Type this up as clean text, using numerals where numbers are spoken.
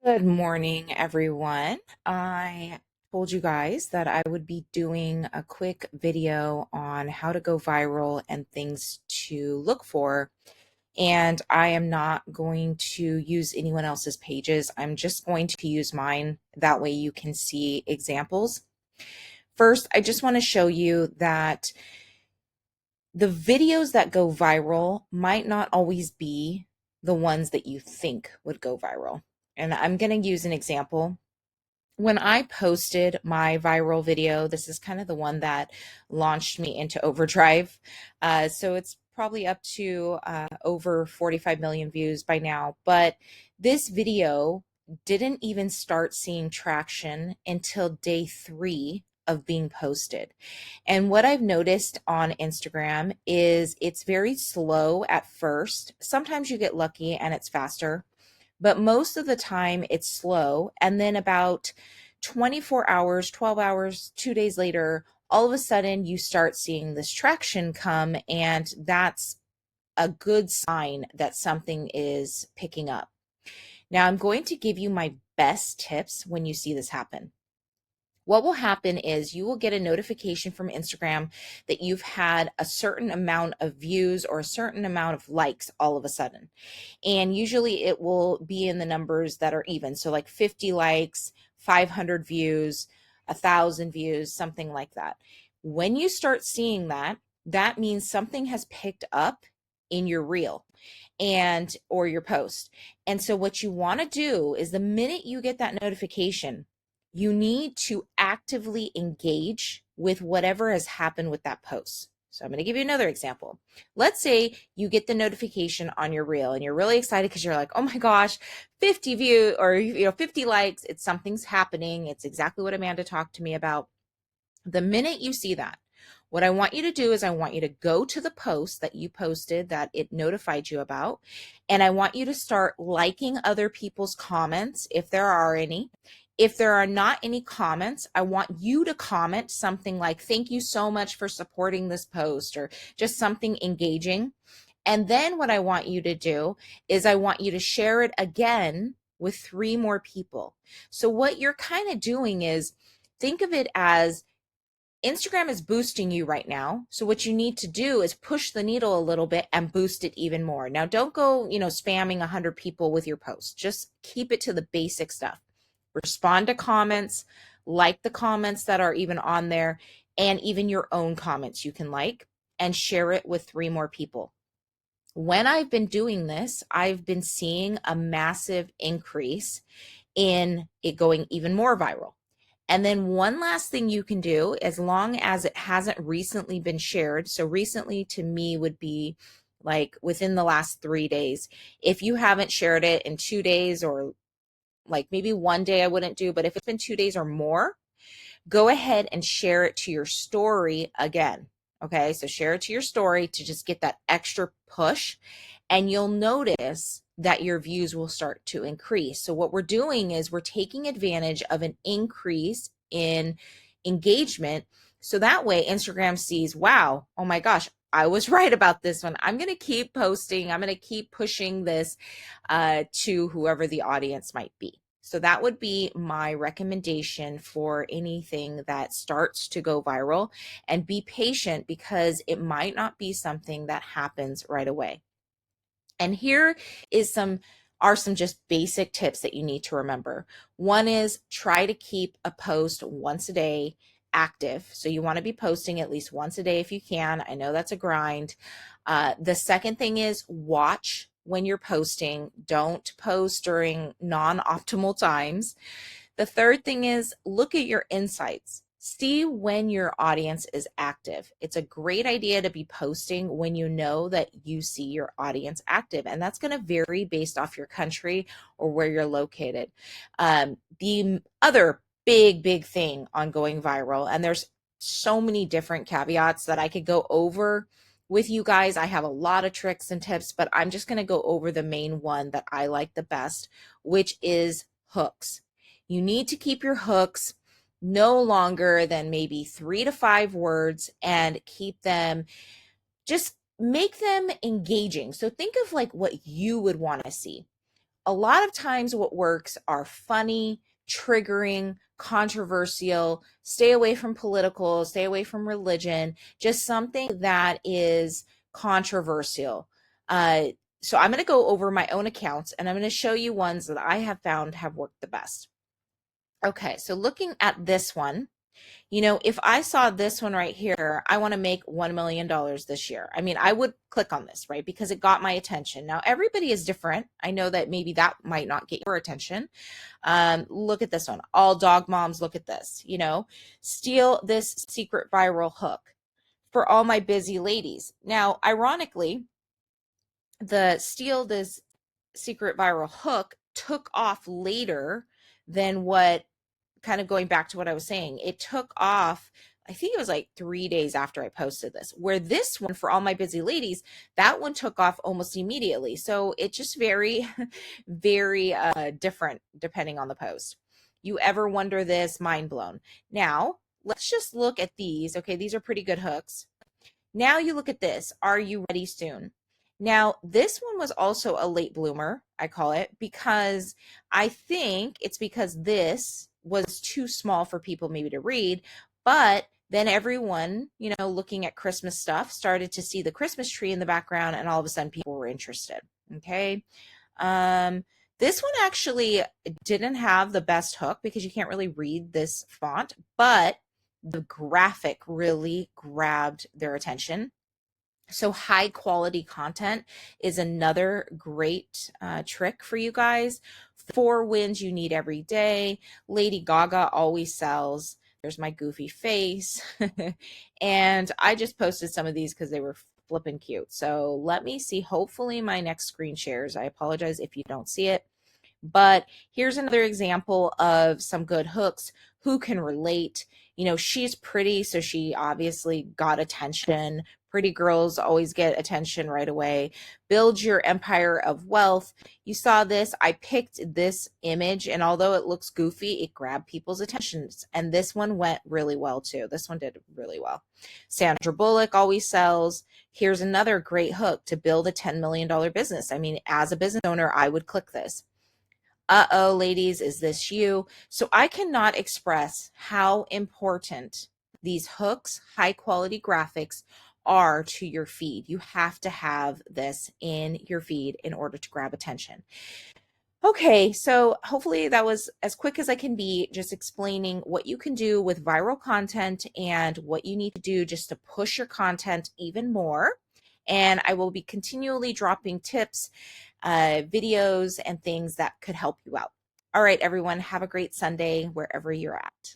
Good morning, everyone. I told you guys that I would be doing a quick video on how to go viral and things to look for. And I am not going to use anyone else's pages. I'm just going to use mine. That way you can see examples. First, I just want to show you that the videos that go viral might not always be the ones that you think would go viral. And I'm going to use an example. When I posted my viral video, this is kind of the one that launched me into overdrive. So it's probably up to over 45 million views by now. But this video didn't even start seeing traction until day 3 of being posted. And what I've noticed on Instagram is it's very slow at first. Sometimes you get lucky and it's faster, but most of the time it's slow. And then about 24 hours, 12 hours, 2 days later, all of a sudden you start seeing this traction come, and that's a good sign that something is picking up. Now, I'm going to give you my best tips when you see this happen. What will happen is you will get a notification from Instagram that you've had a certain amount of views or a certain amount of likes all of a sudden. And usually it will be in the numbers that are even. So like 50 likes, 500 views, 1,000 views, something like that. When you start seeing that, that means something has picked up in your reel and or your post. And so what you want to do is the minute you get that notification, you need to actively engage with whatever has happened with that post. So I'm going to give you another example. Let's say you get the notification on your reel and you're really excited because you're like, oh my gosh, 50 views or 50 likes. It's something's happening. It's exactly what Amanda talked to me about. The minute you see that, what I want you to do is I want you to go to the post that you posted that it notified you about, and I want you to start liking other people's comments if there are any. If there are not any comments, I want you to comment something like, thank you so much for supporting this post, or just something engaging. And then what I want you to do is I want you to share it again with 3 more people. So what you're kind of doing is, think of it as Instagram is boosting you right now. So what you need to do is push the needle a little bit and boost it even more. Now, don't go, spamming 100 people with your post. Just keep it to the basic stuff. Respond to comments, like the comments that are even on there, and even your own comments you can like, and share it with 3 more people. When I've been doing this, I've been seeing a massive increase in it going even more viral. And then one last thing you can do, as long as it hasn't recently been shared. So recently to me would be like within the last 3 days. If you haven't shared it in 2 days, or like maybe 1 day, I wouldn't do, but if it's been 2 days or more, go ahead and share it to your story again. Okay, so share it to your story to just get that extra push, and you'll notice that your views will start to increase. So what we're doing is we're taking advantage of an increase in engagement. So that way Instagram sees, wow, oh my gosh, I was right about this one. I'm going to keep posting. I'm going to keep pushing this to whoever the audience might be. So that would be my recommendation for anything that starts to go viral. And be patient, because it might not be something that happens right away. And here is some just basic tips that you need to remember. One is try to keep a post once a day active. So you want to be posting at least once a day if you can. I know that's a grind. The second thing is watch when you're posting. Don't post during non-optimal times. The third thing is look at your insights. See when your audience is active. It's a great idea to be posting when you know that you see your audience active, and that's going to vary based off your country or where you're located. The other big thing on going viral, and there's so many different caveats that I could go over with you guys. I have a lot of tricks and tips, but I'm just going to go over the main one that I like the best, which is hooks. You need to keep your hooks no longer than maybe 3 to 5 words, and keep them, just make them engaging. So think of like what you would want to see. a lot of times what works are funny, triggering, controversial, stay away from political, stay away from religion, just something that is controversial. Uh, so I'm going to go over my own accounts and I'm going to show you ones that I have found have worked the best. Okay, so looking at this one, if I saw this one right here, I want to make $1 million this year. I mean, I would click on this, right? Because it got my attention. Now, everybody is different. I know that maybe that might not get your attention. Look at this one. All dog moms, look at this, steal this secret viral hook for all my busy ladies. Now, ironically, the steal this secret viral hook took off later than what, kind of going back to what I was saying, it took off, I think it was like 3 days after I posted this, where this one for all my busy ladies, that one took off almost immediately. So it just very, very different depending on the post. You ever wonder this? Mind blown. Now, let's just look at these. Okay, these are pretty good hooks. Now you look at this. Are you ready soon? Now, this one was also a late bloomer, I call it, because I think it's because this was too small for people maybe to read, but then everyone, looking at Christmas stuff started to see the Christmas tree in the background and all of a sudden people were interested. Okay. This one actually didn't have the best hook because you can't really read this font, but the graphic really grabbed their attention. So high quality content is another great trick for you guys. 4 wins you need every day. Lady Gaga always sells. There's my goofy face. And I just posted some of these because they were flipping cute. So let me see. Hopefully my next screen shares. I apologize if you don't see it. But here's another example of some good hooks. Who can relate? She's pretty, so she obviously got attention. Pretty girls always get attention right away. Build your empire of wealth. You saw this. I picked this image, and although it looks goofy, it grabbed people's attentions. And this one went really well too. This one did really well. Sandra Bullock always sells. Here's another great hook to build a $10 million business. I mean, as a business owner, I would click this. Uh-oh, ladies, is this you? So I cannot express how important these hooks, high quality graphics are to your feed. You have to have this in your feed in order to grab attention. Okay, so hopefully that was as quick as I can be, just explaining what you can do with viral content and what you need to do just to push your content even more. And I will be continually dropping tips, videos, and things that could help you out. All right, everyone, have a great Sunday wherever you're at.